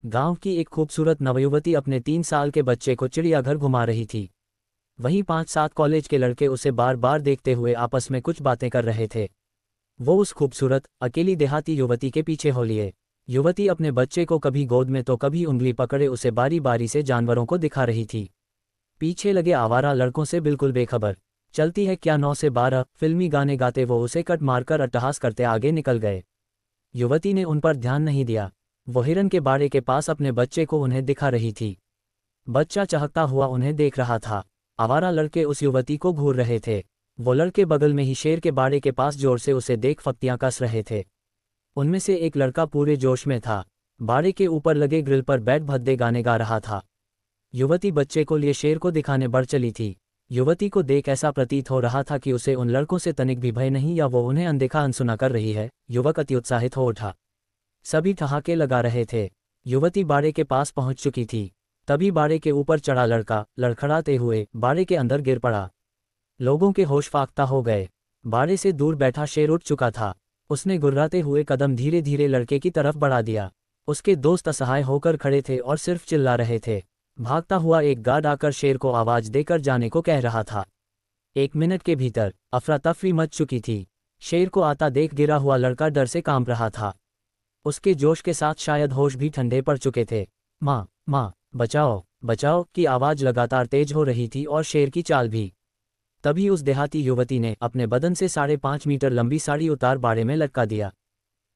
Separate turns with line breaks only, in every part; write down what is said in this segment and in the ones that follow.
गांव की एक खूबसूरत नवयुवती अपने 3 साल के बच्चे को चिड़ियाघर घुमा रही थी। वहीं 5-7 कॉलेज के लड़के उसे बार बार देखते हुए आपस में कुछ बातें कर रहे थे। वो उस खूबसूरत अकेली देहाती युवती के पीछे हो लिए। युवती अपने बच्चे को कभी गोद में तो कभी उंगली पकड़े उसे बारी बारी से जानवरों को दिखा रही थी। पीछे लगे आवारा लड़कों से बिल्कुल बेखबर। चलती है क्या 9 से 12 फिल्मी गाने गाते वो उसे कट मारकर अट्टहास करते आगे निकल गए। युवती ने उन पर ध्यान नहीं दिया। वो हिरन के बाड़े के पास अपने बच्चे को उन्हें दिखा रही थी। बच्चा चहकता हुआ उन्हें देख रहा था। आवारा लड़के उस युवती को घूर रहे थे। वो लड़के बगल में ही शेर के बाड़े के पास जोर से उसे देख फप्तियां कस रहे थे। उनमें से एक लड़का पूरे जोश में था। बाड़े के ऊपर लगे ग्रिल पर बैठ भद्दे गाने गा रहा था। युवती बच्चे को लिए शेर को दिखाने बढ़ चली थी। युवती को देख ऐसा प्रतीत हो रहा था कि उसे उन लड़कों से तनिक भी भय नहीं या वो उन्हें अनदेखा अनसुना कर रही है। युवक अति उत्साहित हो उठा। सभी ठहाके लगा रहे थे। युवती बाड़े के पास पहुंच चुकी थी। तभी बाड़े के ऊपर चढ़ा लड़का लड़खड़ाते हुए बाड़े के अंदर गिर पड़ा। लोगों के होश फाख्ता हो गए। बाड़े से दूर बैठा शेर उठ चुका था। उसने गुर्राते हुए कदम धीरे धीरे लड़के की तरफ बढ़ा दिया। उसके दोस्त असहाय होकर खड़े थे और सिर्फ चिल्ला रहे थे। भागता हुआ एक गार्ड आकर शेर को आवाज देकर जाने को कह रहा था। 1 मिनट के भीतर अफरा तफरी मच चुकी थी। शेर को आता देख गिरा हुआ लड़का डर से कांप रहा था। उसके जोश के साथ शायद होश भी ठंडे पड़ चुके थे। माँ माँ बचाओ बचाओ की आवाज लगातार तेज हो रही थी और शेर की चाल भी। तभी उस देहाती युवती ने अपने बदन से 5.5 मीटर लंबी साड़ी उतार बाड़े में लटका दिया।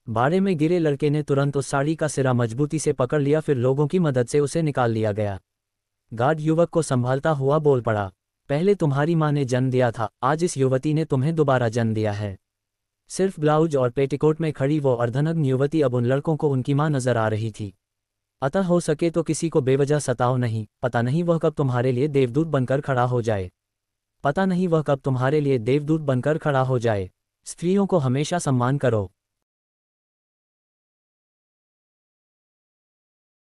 बाड़े में गिरे लड़के ने तुरंत उस साड़ी का सिरा मजबूती से पकड़ लिया। फिर लोगों की मदद से उसे निकाल लिया गया। गार्ड युवक को संभालता हुआ बोल पड़ा, पहले तुम्हारी माँ ने जन्म दिया था, आज इस युवती ने तुम्हें दोबारा जन्म दिया है। सिर्फ ब्लाउज और पेटीकोट में खड़ी वो अर्धनग्न युवती अब उन लड़कों को उनकी मां नजर आ रही थी। अतः हो सके तो किसी को बेवजह सताओ नहीं, पता नहीं वह कब तुम्हारे लिए देवदूत बनकर खड़ा हो जाए। पता नहीं वह कब तुम्हारे लिए देवदूत बनकर खड़ा हो जाए। स्त्रियों को हमेशा सम्मान करो।